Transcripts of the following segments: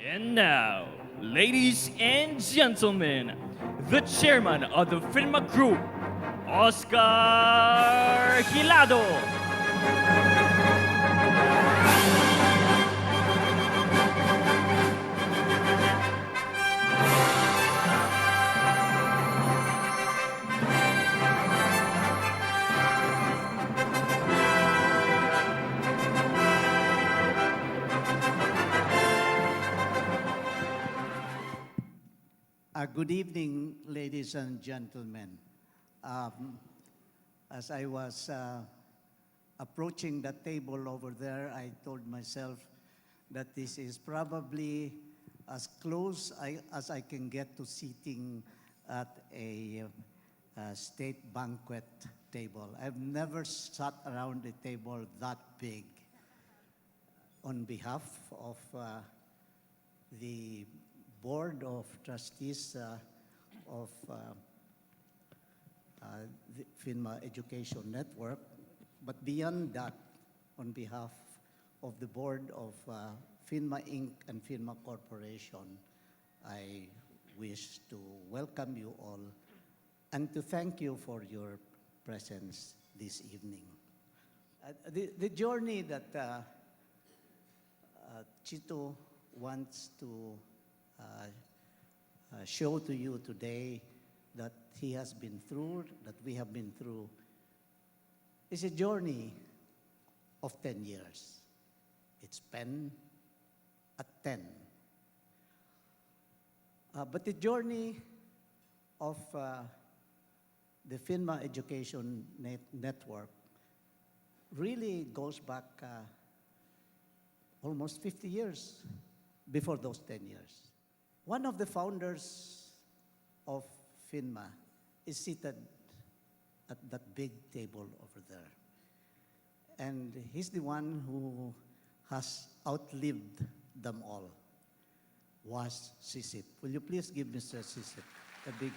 And now, ladies and gentlemen, the chairman of the PHINMA Group, Oscar Hilado. Good evening, ladies and gentlemen. As I was approaching the table over there, I told myself that this is probably as close as I can get to sitting at a state banquet table. I've never sat around a table that big. On behalf of the Board of Trustees of the PHINMA Education Network, but beyond that, on behalf of the Board of PHINMA Inc. and PHINMA Corporation, I wish to welcome you all and to thank you for your presence this evening. The journey that Chito wants to show to you today that he has been through, that we have been through, is a journey of 10 years. It's pen at 10. But the journey of the PHINMA Education Network really goes back almost 50 years before those 10 years. One of the founders of PHINMA is seated at that big table over there. And he's the one who has outlived them all, was Sisip. Will you please give Mr. Sisip a big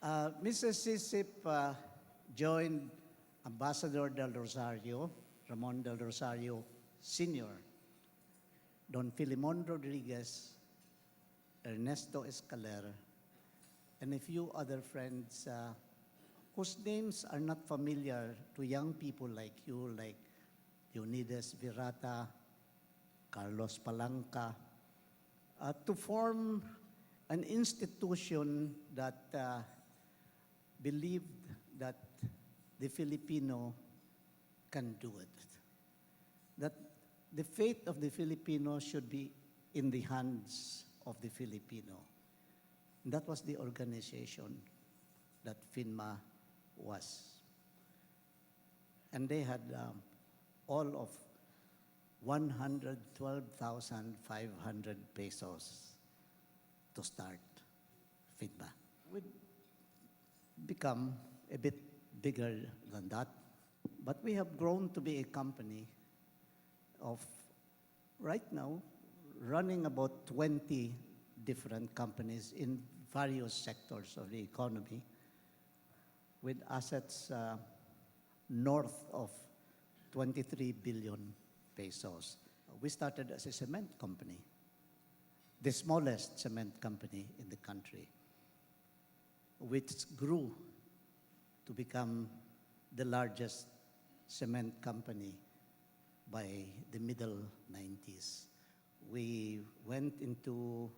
hand? Mr. Sisip joined Ambassador del Rosario, Ramon del Rosario Sr., Don Filimon Rodriguez, Ernesto Escalera, and a few other friends whose names are not familiar to young people like you, like Leonidas Virata, Carlos Palanca, to form an institution that believed that the Filipino can do it. That the fate of the Filipino should be in the hands of the Filipino. And that was the organization that PHINMA was. And they had all of 112,500 pesos to start PHINMA. We'd become a bit bigger than that, but we have grown to be a company of, right now, running about 20 different companies in various sectors of the economy with assets north of 23 billion pesos. We started as a cement company, the smallest cement company in the country, which grew to become the largest cement company by the middle 90s. We went into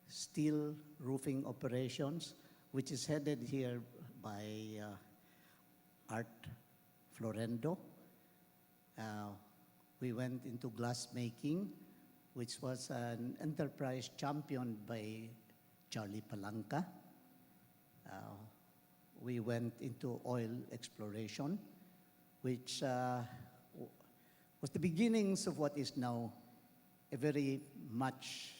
steel roofing operations, which is headed here by Art Florendo. We went into glass making, which was an enterprise championed by Charlie Palanca. We went into oil exploration, which was the beginnings of what is now a very much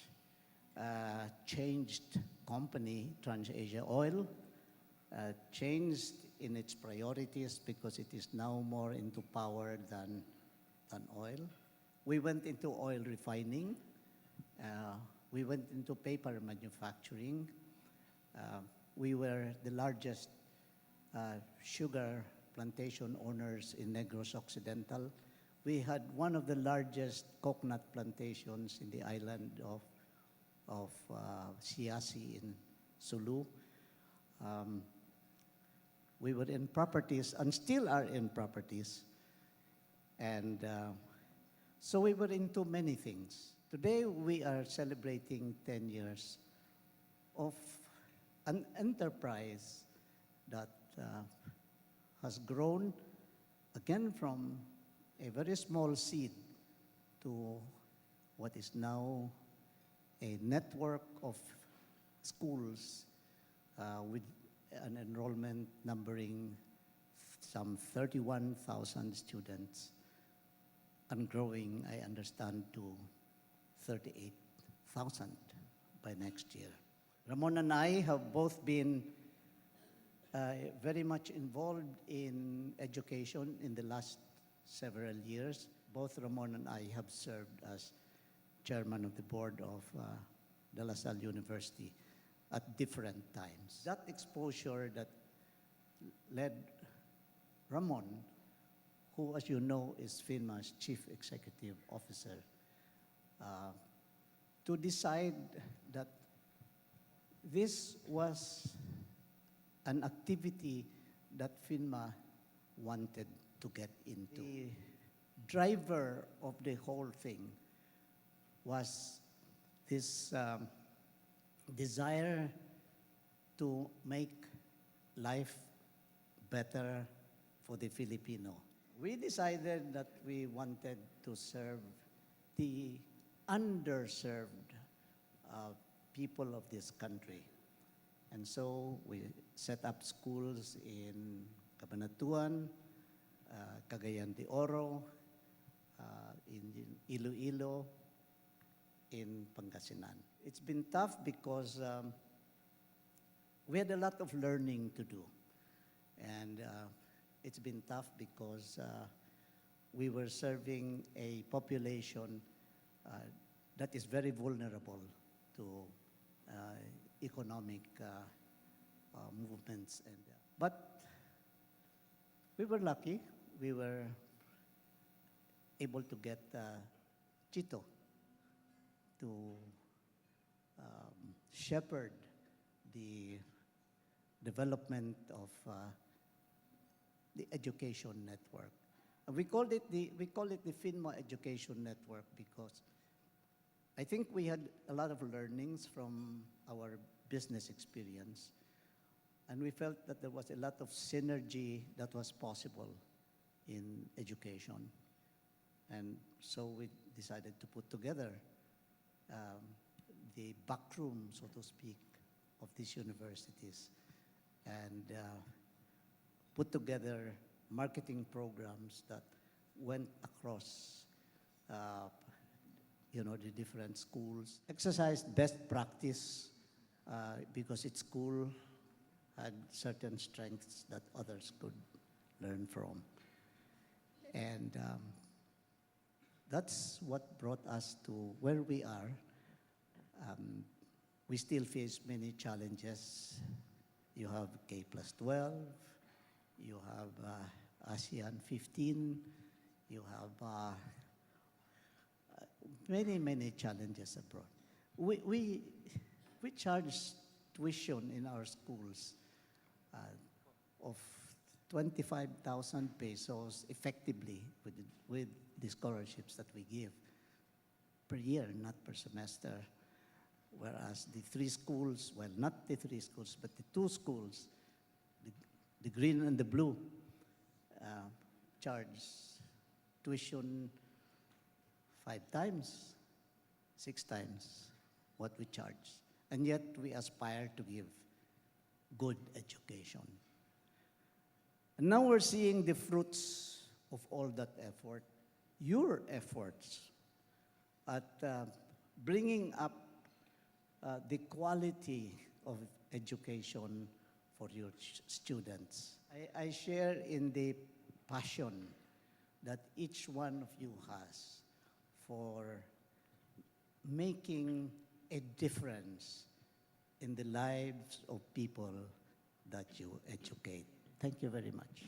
changed company, TransAsia Oil, changed in its priorities because it is now more into power than oil. We went into oil refining. We went into paper manufacturing. We were the largest sugar plantation owners in Negros Occidental. We had one of the largest coconut plantations in the island of Siasi in Sulu. We were in properties and still are in properties. And so we were into many things. Today we are celebrating 10 years of an enterprise that has grown again from a very small seed to what is now a network of schools with an enrollment numbering some 31,000 students and growing, I understand, to 38,000 by next year. Ramon and I have both been very much involved in education in the last several years. Both Ramon and I have served as chairman of the board of De La Salle University at different times. That exposure that led Ramon, who, as you know, is PHINMA's chief executive officer, to decide that this was an activity that PHINMA wanted to get into. The driver of the whole thing was this desire to make life better for the Filipino. We decided that we wanted to serve the underserved people of this country. And so we set up schools in Cabanatuan, Cagayan de Oro, in Iloilo, in Pangasinan. It's been tough because we had a lot of learning to do. And it's been tough because we were serving a population that is very vulnerable to economic movements. But we were lucky. We were able to get Chito to shepherd the development of the education network. And we call it the PHINMA Education Network because I think we had a lot of learnings from our business experience, and we felt that there was a lot of synergy that was possible in education. And so we decided to put together the back room, so to speak, of these universities and put together marketing programs that went across the different schools. Exercised best practice because each school had certain strengths that others could learn from. And that's what brought us to where we are. We still face many challenges. You have K+12, you have ASEAN 15, you have many challenges abroad. We charge tuition in our schools of 25,000 pesos effectively with the scholarships that we give per year, not per semester. Whereas the three schools, well, not the three schools, but the two schools, the green and the blue, charge tuition 5 times, 6 times what we charge. And yet we aspire to give good education. And now we're seeing the fruits of all that effort, your efforts at bringing up the quality of education for your students. I share in the passion that each one of you has for making a difference in the lives of people that you educate. Thank you very much.